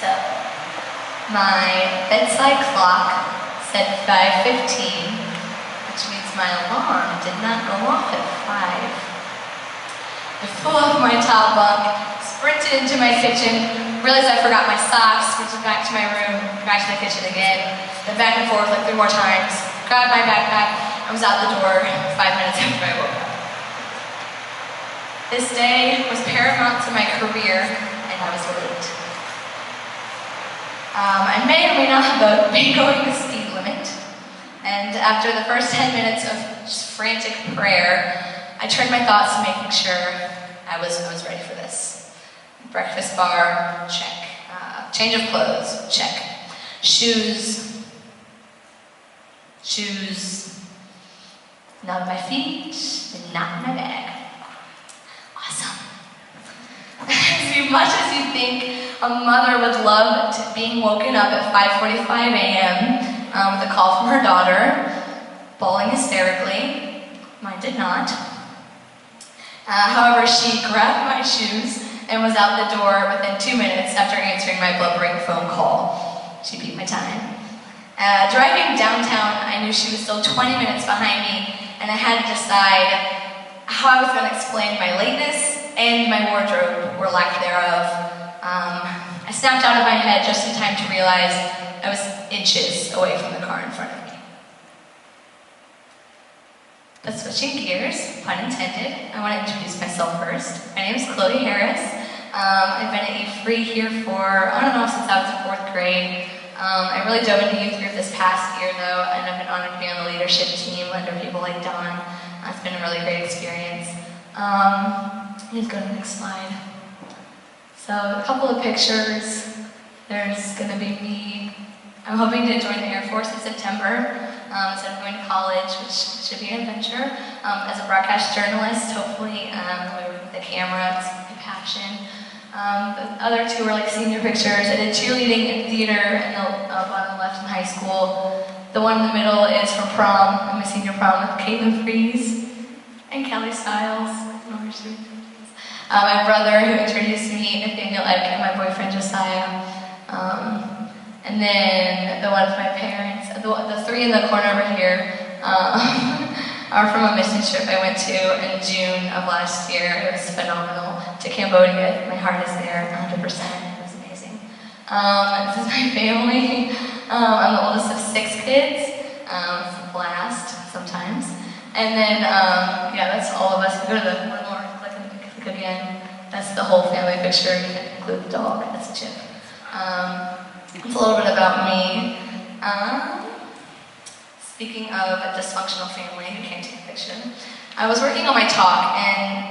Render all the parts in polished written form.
So, my bedside clock said 5:15, which means my alarm did not go off at 5. I flew off my top bunk, sprinted into my kitchen, realized I forgot my socks, sprinted back to my room, back to the kitchen again, then back and forth like 3 more times, grabbed my backpack, and was out the door 5 minutes after I woke up. This day was paramount to my career, and I was late. I may or may not have been going the speed limit, and after the first 10 minutes of just frantic prayer, I turned my thoughts to making sure I was ready for this. Breakfast bar, check. Change of clothes, check. Shoes, not on my feet, and not in my bag. Awesome. As much as you think a mother would love being woken up at 5:45 a.m. With a call from her daughter, bawling hysterically, mine did not. However, she grabbed my shoes and was out the door within 2 minutes after answering my blubbering phone call. She beat my time. Driving downtown, I knew she was still 20 minutes behind me, and I had to decide how I was going to explain my lateness and my wardrobe, or lack thereof. I snapped out of my head just in time to realize I was inches away from the car in front of me. But switching gears, pun intended, I want to introduce myself first. My name is Chloe Harris. I've been at E3 here for, since I was in 4th grade. I really dove into youth group this past year though, and I've been honored to be on the leadership team under people like Don. It's been a really great experience. Please go to the next slide. So a couple of pictures. There's going to be me. I'm hoping to join the Air Force in September instead of going to college, which should be an adventure. As a broadcast journalist, hopefully, with the camera, it's my passion. The other two are like senior pictures. I did cheerleading and theater in the bottom left in high school. The one in the middle is from prom, my senior prom with Caitlin Freeze and Kelly Stiles. My brother who introduced me, Nathaniel Eck, and my boyfriend Josiah. And then the one with my parents. The three in the corner over here are from a mission trip I went to in June of last year. It was phenomenal. To Cambodia, my heart is there 100%. It was amazing. This is my family. I'm the oldest of 6 kids. It's a blast sometimes. And then, that's all of us. If you go to the one more, click again. That's the whole family picture. You can include the dog. That's Chip. It's a little bit about me. Speaking of a dysfunctional family who can't take a picture, I was working on my talk, and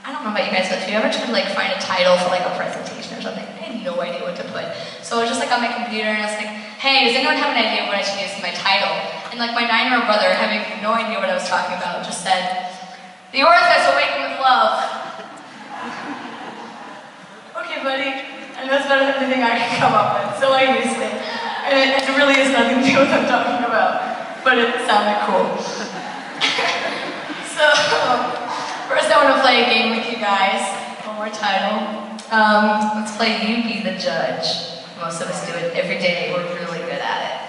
I don't know about you guys, but if you ever try to find a title for a presentation or something, I had no idea what to put. So I was just on my computer, and I was like, hey, does anyone have an idea what I should use in my title? And my 9-year-old brother, having no idea what I was talking about, just said, "The orifice awakened with love." Okay, buddy. And that's better than anything I could come up with, so I used it. And it really has nothing to do with what I'm talking about, but it sounded cool. So, first I want to play a game with you guys. One more title. Let's play You Be the Judge. Most of us do it every day. We're really good at it.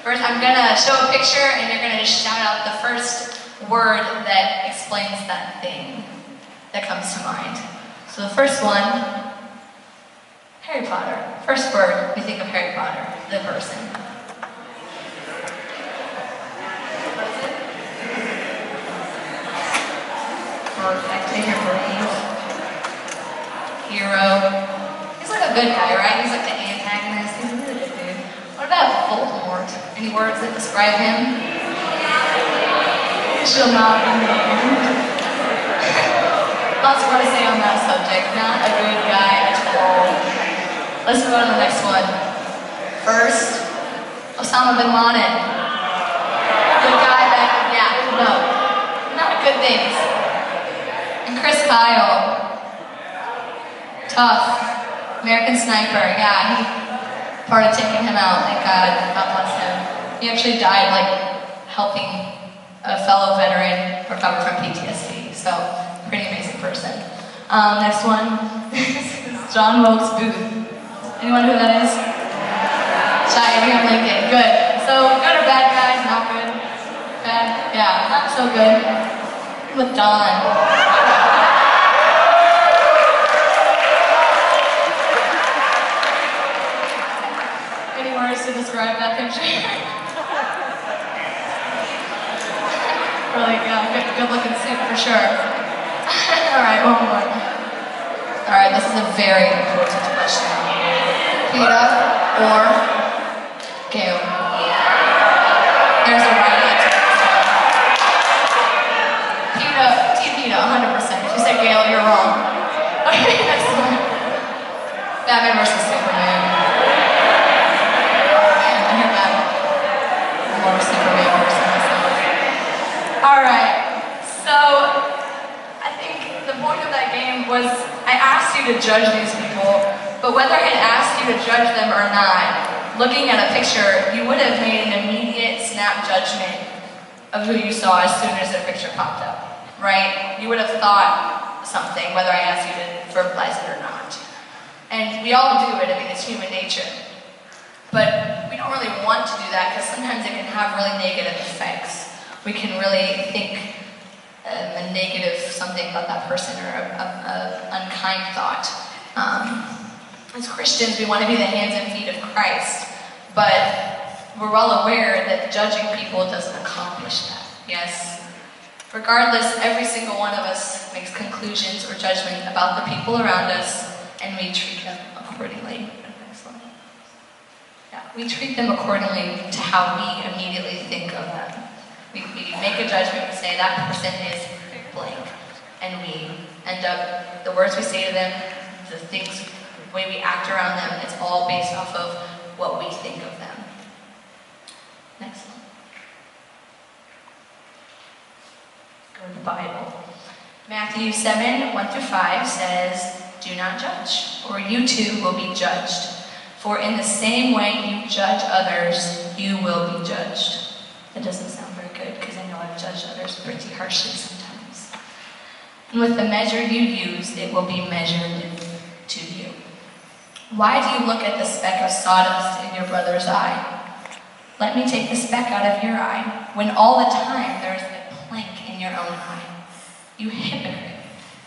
First, I'm going to show a picture, and you're going to just shout out the first word that explains that thing that comes to mind. So the first one, Harry Potter. First word, we think of Harry Potter, the person. What is it? Perfect. Take your brave. Hero. He's a good guy, right? He's the antagonist. He's a really good dude. What about Voldemort? Any words that describe him? Shall not be named. Lots more to say on that subject. Not a good guy at all. Let's move on to the next one. First, Osama bin Laden. Good guy not good things. And Chris Kyle. Tough. American Sniper. Yeah, he part of taking him out. Thank God. God bless him. He actually died helping a fellow veteran recover from PTSD. So, pretty amazing person. Next one. This is John Wilkes Booth. Anyone know who that is? Shy Abraham Lincoln. Good. So good or bad guys? Not good. Bad? Yeah, not so good. With Don. Any words to describe that picture? Really good looking suit for sure. Alright, one more. Alright, this is a very important question. Peter or Gail? There's a right answer. Team Peter, 100%. If you said Gail, you're wrong. Okay, next one. Batman versus Superman. I hear that. I'm more of a Superman person myself. Alright, so I think the point of that game was I asked you to judge these people, but whether I had asked you to judge them or not, looking at a picture, you would have made an immediate snap judgment of who you saw as soon as their picture popped up, right? You would have thought something, whether I asked you to verbalize it or not. And we all do it, I mean, it's human nature. But we don't really want to do that because sometimes it can have really negative effects. We can really think a negative something about that person or a unkind thought. As Christians, we want to be the hands and feet of Christ, but we're well aware that judging people doesn't accomplish that, yes? Regardless, every single one of us makes conclusions or judgment about the people around us, and we treat them accordingly. Excellent. Yeah, we treat them accordingly to how we immediately think of them. We make a judgment, we say that person is blank, and we end up, the words we say to them, the things, the way we act around them, it's all based off of what we think of them. Next one. Go to the Bible. Matthew 7, 1-5 says, "Do not judge, or you too will be judged. For in the same way you judge others, you will be judged." That doesn't sound very good, because I know I've judged others pretty harshly sometimes. "And with the measure you use, it will be measured to you. Why do you look at the speck of sawdust in your brother's eye? Let me take the speck out of your eye, when all the time there is a plank in your own eye. You hypocrite.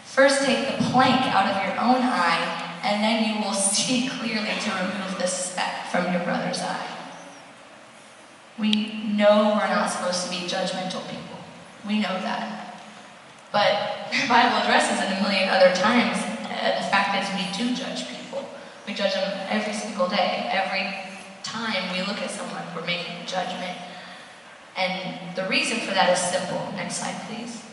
First take the plank out of your own eye, and then you will see clearly to remove the speck from your brother's eye." We know we're not supposed to be judgmental people. We know that. But the Bible addresses it a million other times. The fact is, we do judge people. We judge them every single day. Every time we look at someone, we're making a judgment. And the reason for that is simple. Next slide, please.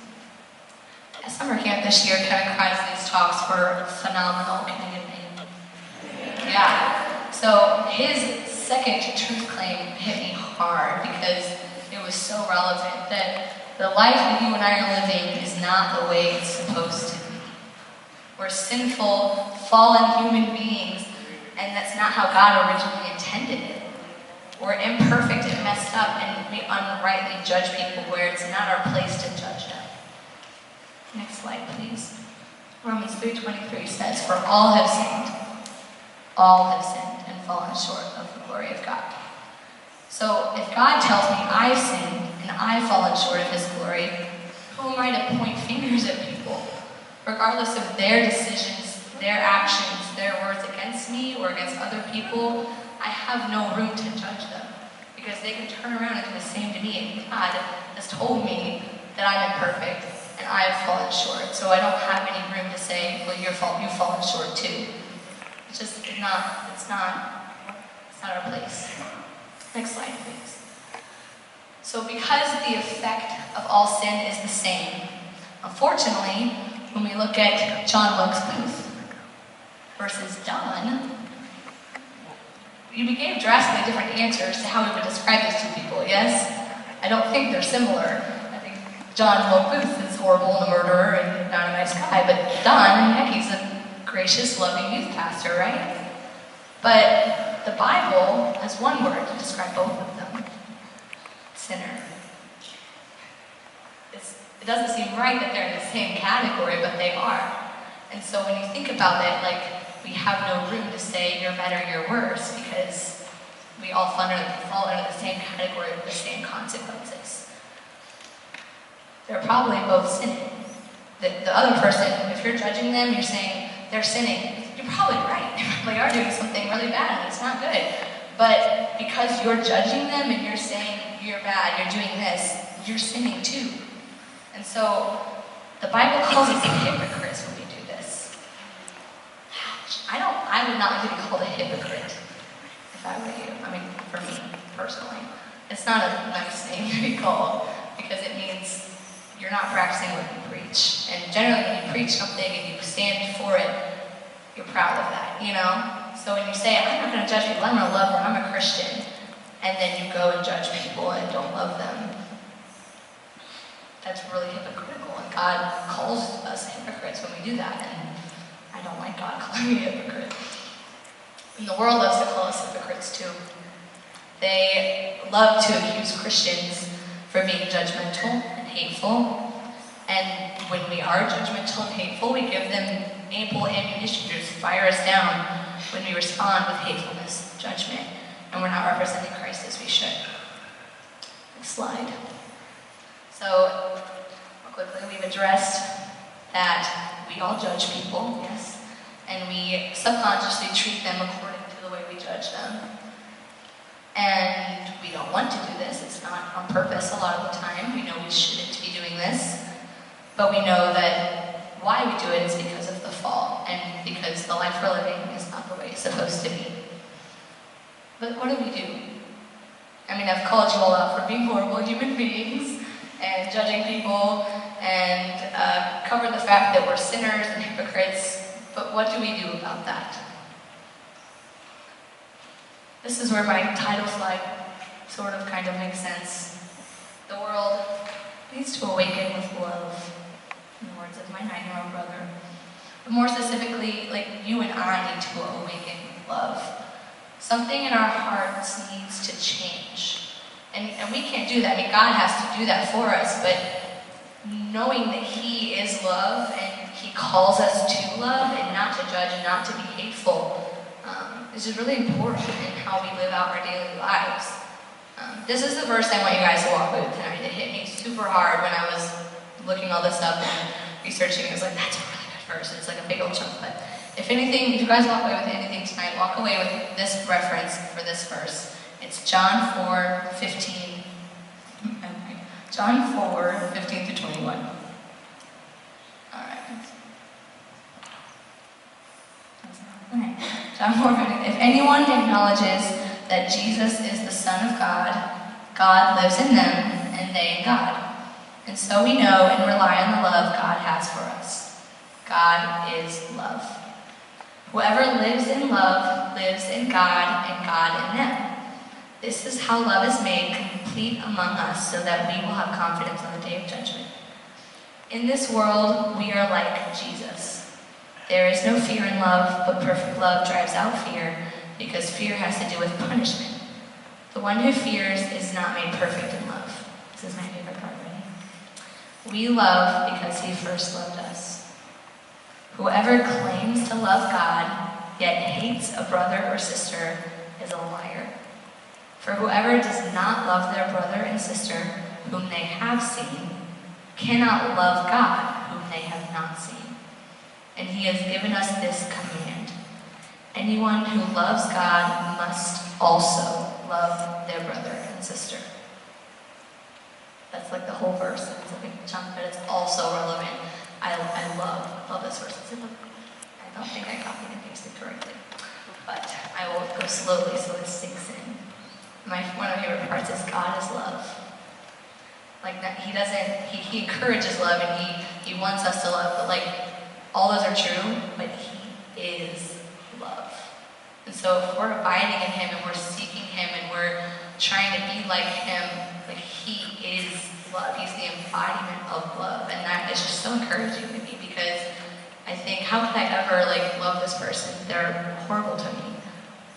At summer camp this year, Kevin Kreisley's talks were phenomenal. Can I get a name? Yeah. So his second truth claim hit me hard because it was so relevant that the life that you and I are living is not the way it's supposed to be. We're sinful, fallen human beings, and that's not how God originally intended it. We're imperfect and messed up, and we unrightly judge people where it's not our place to judge them. Next slide, please. Romans 3:23 says, "For all have sinned and fallen short of the glory of God." So if God tells me I've sinned and I've fallen short of his glory, who am I to point fingers at people? Regardless of their decisions, their actions, their words against me or against other people, I have no room to judge them because they can turn around and do the same to me, and God has told me that I'm imperfect and I have fallen short, so I don't have any room to say, well, you've fallen short too. It's not our place. Next slide, please. So because the effect of all sin is the same, unfortunately, when we look at John Wilkes Booth versus Don, we gave drastically different answers to how we would describe these two people, yes? I don't think they're similar. I think John Wilkes Booth is horrible and a murderer and not a nice guy, but Don, heck, he's a gracious, loving youth pastor, right? But the Bible has one word to describe both of them: sinner. It doesn't seem right that they're in the same category, but they are. And so when you think about it, like, we have no room to say you're you're better, you're worse, because we all fall under the same category with the same consequences. They're probably both sinning. The other person, if you're judging them, you're saying they're sinning, you're probably right. They probably are doing something really bad and it's not good. But because you're judging them and you're saying you're bad, you're doing this, you're sinning too. And so the Bible calls us hypocrites when we do this. I would not like to be called a hypocrite if I were you. I mean, for me, personally. It's not a nice thing to be called because it means you're not practicing what you preach. And generally when you preach something and you stand for it, you're proud of that, you know? So when you say, I'm not going to judge people, I'm going to love them, I'm a Christian, and then you go and judge people and don't love them, that's really hypocritical. And God calls us hypocrites when we do that, and I don't like God calling me a hypocrite. And the world loves to call us hypocrites too. They love to accuse Christians for being judgmental and hateful. And when we are judgmental and hateful, we give them ample ammunition to just fire us down when we respond with hatefulness, judgment, and we're not representing Christ as we should. Next slide. So, real quickly, we've addressed that we all judge people, yes, and we subconsciously treat them according to the way we judge them. And we don't want to do this. It's not on purpose a lot of the time. We know we shouldn't be doing this, but we know that why we do it is because of the fall, and because the life we're living is not the way it's supposed to be. But what do we do? I mean, I've called you all out for being horrible human beings and judging people and covered the fact that we're sinners and hypocrites, but what do we do about that? This is where my title slide sort of kind of makes sense. The world needs to awaken with love, in the words of my 9-year-old brother. But more specifically, like you and I need to awaken with love. Something in our hearts needs to change. And we can't do that. I mean, God has to do that for us, but knowing that He is love and He calls us to love and not to judge and not to be hateful is just really important in how we live out our daily lives. This is the verse I want you guys to walk away with tonight. It hit me super hard when I was looking all this up and researching. I was like, that's a really good verse. It's like a big old chunk. But if anything, if you guys walk away with anything tonight, walk away with this reference for this verse. It's John 4:15. John 4:15 through 21. All right. Okay. John 4:15. If anyone acknowledges that Jesus is the Son of God, God lives in them, and they in God. And so we know and rely on the love God has for us. God is love. Whoever lives in love lives in God and God in them. This is how love is made complete among us, so that we will have confidence on the day of judgment. In this world, we are like Jesus. There is no fear in love, but perfect love drives out fear, because fear has to do with punishment. The one who fears is not made perfect in love. This is my favorite part, right? We love because He first loved us. Whoever claims to love God, yet hates a brother or sister, is a liar. For whoever does not love their brother and sister, whom they have seen, cannot love God, whom they have not seen. And He has given us this command: anyone who loves God must also love their brother and sister. That's like the whole verse. It's a big chunk, but it's also relevant. I love this verse. I don't think I copied and pasted correctly, but I will go slowly so it sinks in. One of my favorite parts is God is love. Like that, He encourages love and He wants us to love, but like all those are true, but He is love. And so if we're abiding in Him and we're seeking Him and we're trying to be like Him, like He is love. He's the embodiment of love. And that is just so encouraging to me, because I think, how could I ever love this person? They're horrible to me.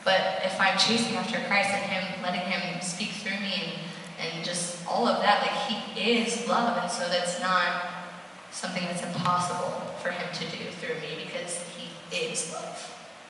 But if I'm chasing after Christ and Him, letting Him speak through me and just all of that, He is love. And so that's not something that's impossible for Him to do through me, because He is love.